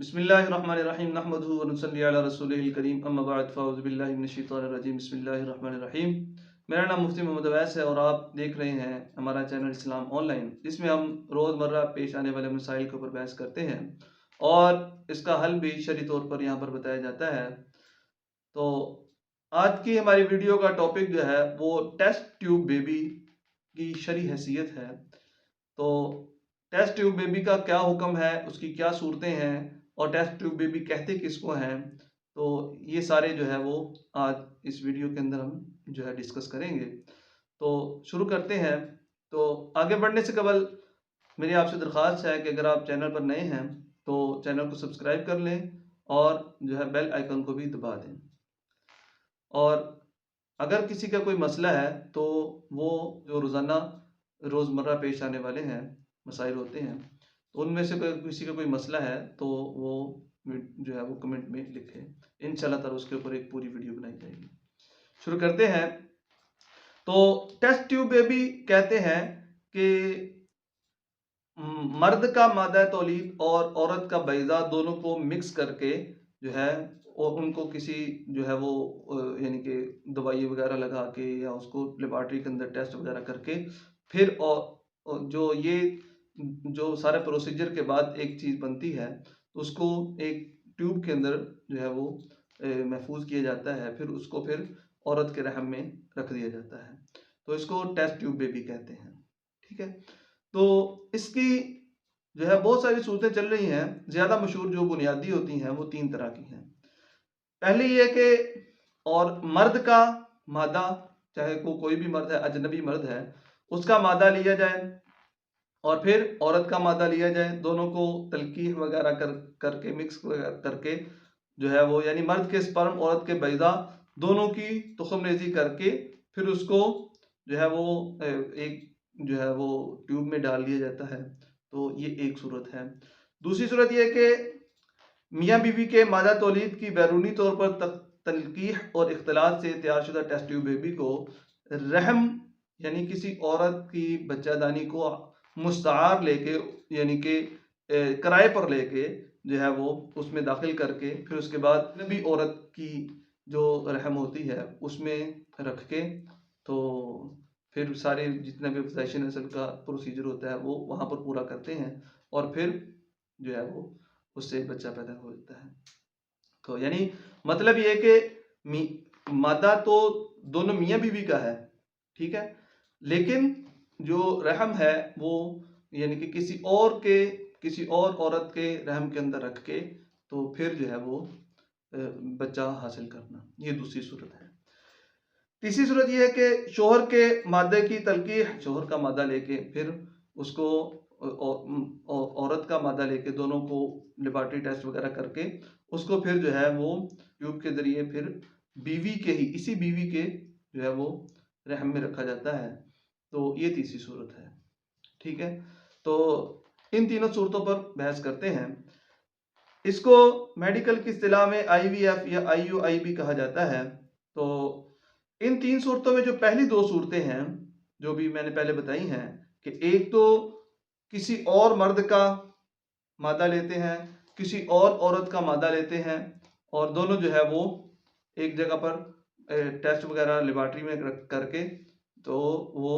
बिस्मिल्लाहिर्रहमानिर्रहीम नहमदुहु व नुसल्ली अला रसूलिहिल करीम अम्मा बाद फ़अऊज़ु बिल्लाहि मिनश शैतानिर रजीम बिस्मिल्लाहिर्रहमानिर्रहीम। मेरा नाम मुफ्ती मोहम्मद अवैस है और आप देख रहे हैं हमारा चैनल इस्लाम ऑनलाइन, जिसमें हम रोज़मर्रा पेश आने वाले मसाइल के ऊपर बहस करते हैं और इसका हल भी शरई तौर पर यहाँ पर बताया जाता है। तो आज की हमारी वीडियो का टॉपिक जो है वो टेस्ट ट्यूब बेबी की शरई हैसियत है। तो टेस्ट ट्यूब बेबी का क्या हुक्म है, उसकी क्या सूरतें हैं और टेस्ट ट्यूब बेबी कहते किसको हैं, तो ये सारे जो है वो आज इस वीडियो के अंदर हम जो है डिस्कस करेंगे। तो शुरू करते हैं। तो आगे बढ़ने से कबल मेरी आपसे दरख्वास्त है कि अगर आप चैनल पर नए हैं तो चैनल को सब्सक्राइब कर लें और जो है बेल आइकन को भी दबा दें। और अगर किसी का कोई मसला है तो वो जो रोज़ाना रोज़मर्रा पेश आने वाले हैं मसाइल होते हैं, तो उनमें से किसी का कोई मसला है तो वो जो है वो कमेंट में लिखे। इंशाल्लाह ताला उसके ऊपर एक पूरी वीडियो बनाई जाएगी। शुरू करते हैं। तो टेस्ट ट्यूब बेबी कहते हैं कि मर्द का मादा तौलीद और औरत का बैज़ा दोनों को मिक्स करके जो है और उनको किसी जो है वो यानी कि दवाई वगैरह लगा के या उसको लेबॉरेटरी के अंदर टेस्ट वगैरह करके फिर और जो ये जो सारे प्रोसीजर के बाद एक चीज़ बनती है तो उसको एक ट्यूब के अंदर जो है वो महफूज किया जाता है, फिर उसको फिर औरत के रहम में रख दिया जाता है। तो इसको टेस्ट ट्यूब बेबी कहते हैं। ठीक है। तो इसकी जो है बहुत सारी सूरतें चल रही हैं। ज़्यादा मशहूर जो बुनियादी होती हैं वो 3 तरह की हैं। पहली ये कि और मर्द का मादा, चाहे कोई भी मर्द है, अजनबी मर्द है, उसका मादा लिया जाए और फिर औरत का मादा लिया जाए, दोनों को तलकीह वगैरह करके मिक्स करके जो है वो यानी मर्द के स्पर्म औरत के बैदा दोनों की तुखमरेजी करके फिर उसको जो है वो एक जो है वो ट्यूब में डाल दिया जाता है। तो ये एक सूरत है। दूसरी सूरत ये कि मियाँ बीवी के मादा तौलीद की बैरूनी तौर पर तलकीह और इख्तलात से तैयारशुदा टेस्ट ट्यूब बेबी को रहम यानी किसी औरत की बच्चादानी को मुस्तार लेके यानी कि किराए पर लेके जो है वो उसमें दाखिल करके फिर उसके बाद नबी औरत की जो रहम होती है उसमें रख के तो फिर सारे जितना भी फैशन नस्ल का प्रोसीजर होता है वो वहाँ पर पूरा करते हैं और फिर जो है वो उससे बच्चा पैदा हो जाता है। तो यानी मतलब ये है कि मादा तो दोनों मियाँ बीवी का है, ठीक है, लेकिन जो रहम है वो यानी कि किसी और औरत के रहम के अंदर रख के तो फिर जो है वो बच्चा हासिल करना, ये दूसरी सूरत है। तीसरी सूरत ये है कि शोहर के मादे की तलकीह, शोहर का मादा लेके फिर उसको औरत का मादा लेके दोनों को लेबॉरेटरी टेस्ट वगैरह करके उसको फिर जो है वो ट्यूब के जरिए फिर इसी बीवी के जो है वो रहम में रखा जाता है। तो ये तीसरी सूरत है। ठीक है। तो इन तीनों सूरतों पर बहस करते हैं। इसको मेडिकल की इस्तिलाह में IVF या IUI भी कहा जाता है। तो इन 3 सूरतों में जो पहली 2 सूरतें हैं जो भी मैंने पहले बताई हैं कि एक तो किसी और मर्द का मादा लेते हैं, किसी और औरत का मादा लेते हैं और दोनों जो है वो एक जगह पर टेस्ट वगैरह लेबॉरेटरी में करके तो वो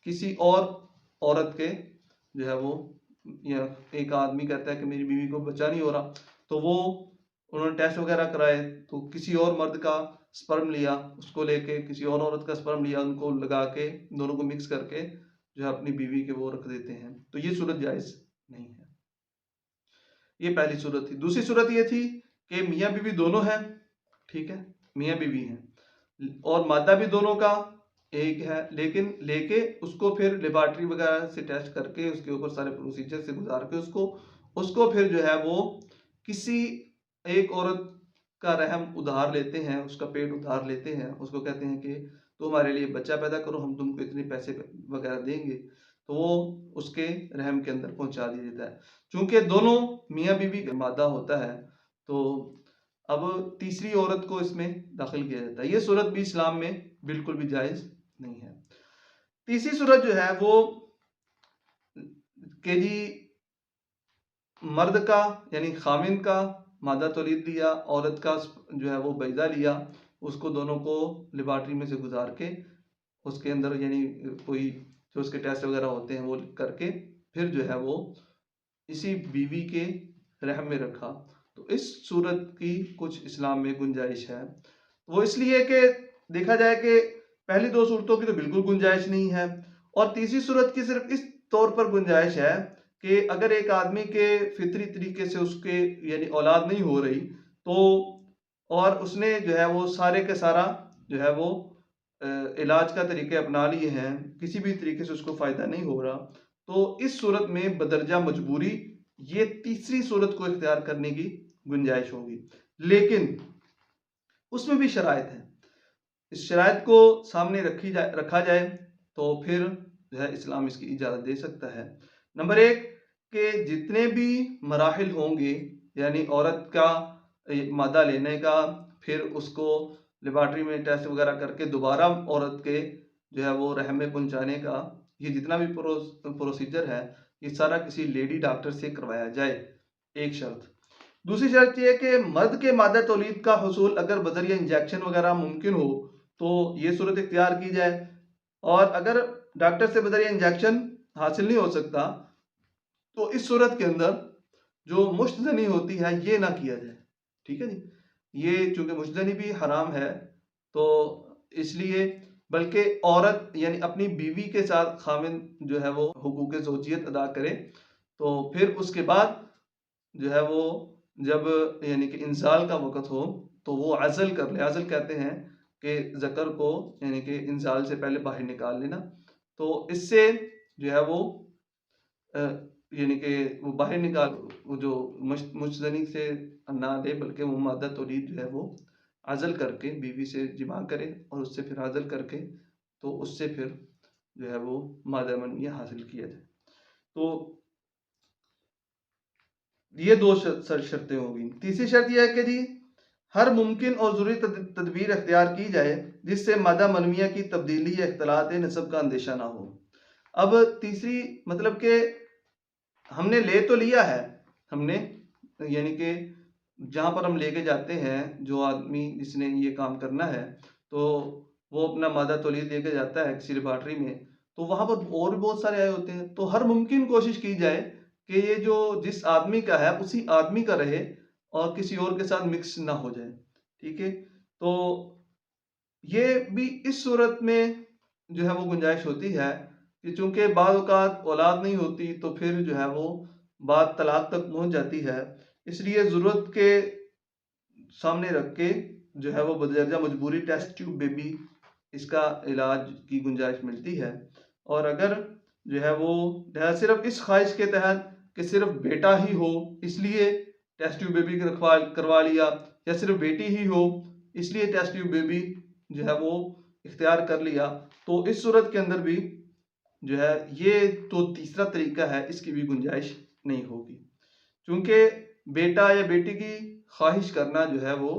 किसी और औरत के जो है वो या एक आदमी कहता है कि मेरी बीवी को बच्चा नहीं हो रहा, तो वो उन्होंने टेस्ट वगैरह कराए तो किसी और मर्द का स्पर्म लिया, उसको लेके किसी और औरत का स्पर्म लिया, उनको लगा के दोनों को मिक्स करके जो है अपनी बीवी के वो रख देते हैं। तो ये सूरत जायज़ नहीं है। ये पहली सूरत थी। दूसरी सूरत ये थी कि मियाँ बीवी दोनों हैं, ठीक है, मियाँ बीवी हैं और मादा भी दोनों का एक है, लेकिन लेके उसको फिर लेबॉरेटरी वगैरह से टेस्ट करके उसके ऊपर सारे प्रोसीजर से गुजार के उसको फिर जो है वो किसी एक औरत का रहम उधार लेते हैं, उसका पेट उधार लेते हैं, उसको कहते हैं कि तुम हमारे लिए बच्चा पैदा करो, हम तुमको इतने पैसे वगैरह देंगे, तो वो उसके रहम के अंदर पहुंचा दिया जाता है। चूंकि दोनों मियाँ बीवी का मादा होता है तो अब तीसरी औरत को इसमें दाखिल किया जाता है। ये सूरत भी इस्लाम में बिल्कुल भी जायज़ नहीं है। तीसरी सूरत जो है वो कि जी مرد کا یعنی خامن کا مادہ تولید لیا، عورت کا جو ہے وہ بیضہ لیا، اس کو دونوں کو لیبارٹری میں سے گزار کے اس کے اندر یعنی کوئی جو اس کے ٹیسٹ وغیرہ ہوتے ہیں وہ کر کے پھر جو ہے وہ اسی بیوی کے رحم میں رکھا، تو اس صورت کی کچھ اسلام میں گنجائش ہے۔ وہ اس لیے کہ دیکھا جائے کہ پہلی دو صورتوں کی تو بالکل گنجائش نہیں ہے، اور تیسری صورت کی صرف اس طور پر گنجائش ہے کہ اگر ایک آدمی کے فطری طریقے سے اس کے یعنی اولاد نہیں ہو رہی تو اور اس نے جو ہے وہ سارے کے سارا جو ہے وہ علاج کا طریقے اپنا لیے ہیں، کسی بھی طریقے سے اس کو فائدہ نہیں ہو رہا، تو اس صورت میں بدرجہ مجبوری یہ تیسری صورت کو اختیار کرنے کی گنجائش ہوگی، لیکن اس میں بھی شرائط ہیں۔ اس شرائط کو سامنے رکھا جائے تو پھر جو ہے اسلام اس کی اجازت دے سکتا ہے۔ نمبر ایک کہ جتنے بھی مراحل ہوں گے یعنی عورت کا مادہ لینے کا، پھر اس کو لیبارٹری میں ٹیسٹ وغیرہ کر کے دوبارہ عورت کے جو ہے وہ رحم میں پہنچانے کا، یہ جتنا بھی پروسیجر ہے یہ سارا کسی لیڈی ڈاکٹر سے کروایا جائے، ایک شرط۔ دوسری شرط یہ ہے کہ مرد کے مادہ تولید کا حصول اگر بذریعہ انجیکشن وغیرہ ممکن ہو تو یہ صورت اختیار کی جائے، اور اگر ڈاکٹر سے بذریعہ انجیکشن حاصل نہیں ہو سکتا تو اس صورت کے اندر جو مشت زنی ہوتی ہے یہ نہ کیا جائے، ٹھیک ہے جی۔ یہ چونکہ مشت زنی بھی حرام ہے تو اس لیے بلکہ عورت یعنی اپنی بیوی کے ساتھ خامن جو ہے وہ حقوق زوجیت ادا کرے، تو پھر اس کے بعد جو ہے وہ جب یعنی کہ انزال کا وقت ہو تو وہ عزل کر لے۔ عزل کہتے ہیں کہ ذکر کو یعنی کہ انزال سے پہلے باہر نکال لینا، تو اس سے جو ہے وہ یعنی کہ وہ باہر نکال وہ جو مشزنی سے نہ لے بلکہ وہ مادہ تولید جو ہے وہ عزل کر کے بیوی سے جماع کرے اور اس سے پھر عزل کر کے تو اس سے پھر جو ہے وہ مادہ منویہ حاصل کیا جائے۔ تو یہ دو شرطیں ہوگی۔ تیسری شرط یہ ہے کہ جی ہر ممکن اور ضروری تدبیر اختیار کی جائے جس سے مادہ منویہ کی تبدیلی یا اختلاط نسب کا اندیشہ نہ ہو۔ اب تیسری مطلب کہ ہم نے لے تو لیا ہے، ہم نے یعنی کہ جہاں پر ہم لے کے جاتے ہیں جو آدمی جس نے یہ کام کرنا ہے تو وہ اپنا مادہ تولید لے کے جاتا ہے کسی لیبارٹری میں، تو وہاں پر اور بھی بہت سارے آئے ہوتے ہیں، تو ہر ممکن کوشش کی جائے کہ یہ جو جس آدمی کا ہے اسی آدمی کا رہے اور کسی اور کے ساتھ مکس نہ ہو جائے، ٹھیک ہے۔ تو یہ بھی اس صورت میں جو ہے وہ گنجائش ہوتی ہے کہ چونکہ بعض اوقات اولاد نہیں ہوتی تو پھر جو ہے وہ بات طلاق تک پہنچ جاتی ہے، اس لیے ضرورت کے سامنے رکھ کے جو ہے وہ بدرجہ مجبوری ٹیسٹ ٹیوب بیبی اس کا علاج کی گنجائش ملتی ہے، اور اگر جو ہے وہ صرف اس خواہش کے تحت کہ صرف بیٹا ہی ہو اس لیے ٹیسٹ ٹیوب بیبی کروا لیا، یا صرف بیٹی ہی ہو اس لیے ٹیسٹ ٹیوب بیبی جو ہے وہ اختیار کر لیا، تو اس صورت کے اندر بھی جو ہے یہ تو تیسرا طریقہ ہے، اس کی بھی گنجائش نہیں ہوگی، چونکہ بیٹا یا بیٹی کی خواہش کرنا جو ہے وہ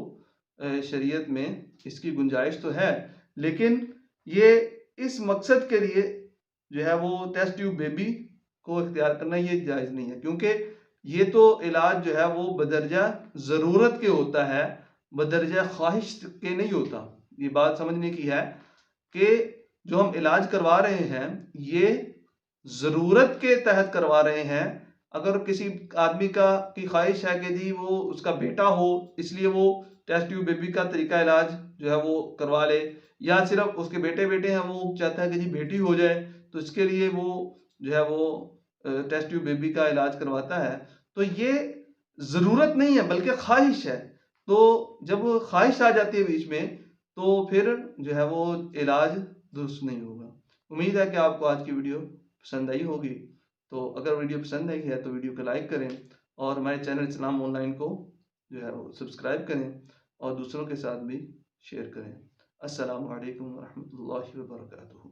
شریعت میں اس کی گنجائش تو ہے، لیکن یہ اس مقصد کے لیے جو ہے وہ ٹیسٹ ٹیوب بیبی کو اختیار کرنا یہ جائز نہیں ہے، کیونکہ یہ تو علاج جو ہے وہ بدرجہ ضرورت کے ہوتا ہے، بدرجہ خواہش کے نہیں ہوتا۔ یہ بات سمجھنے کی ہے کہ جو ہم علاج کروا رہے ہیں یہ ضرورت کے تحت کروا رہے ہیں۔ اگر کسی آدمی کی خواہش ہے کہ جی وہ اس کا بیٹا ہو اس لیے وہ ٹیسٹ ٹیوب بیبی کا طریقہ علاج جو ہے وہ کروا لے، یا صرف اس کے بیٹے ہیں وہ چاہتا ہے کہ جی بیٹی ہو جائے تو اس کے لیے وہ جو ہے وہ ٹیسٹ ٹیوب بیبی کا علاج کرواتا ہے، تو یہ ضرورت نہیں ہے بلکہ خواہش ہے۔ تو جب خواہش آ جاتی ہے بیچ میں تو پھر جو ہے وہ علاج درست نہیں ہوگا۔ امید ہے کہ آپ کو آج کی ویڈیو پسند آئی ہوگی، تو اگر ویڈیو پسند آئی ہے تو ویڈیو کو لائک کریں اور ہمارے چینل اسلام آن لائن کو جو ہے وہ سبسکرائب کریں اور دوسروں کے ساتھ بھی شیئر کریں۔ السلام علیکم ورحمۃ اللہ وبرکاتہ۔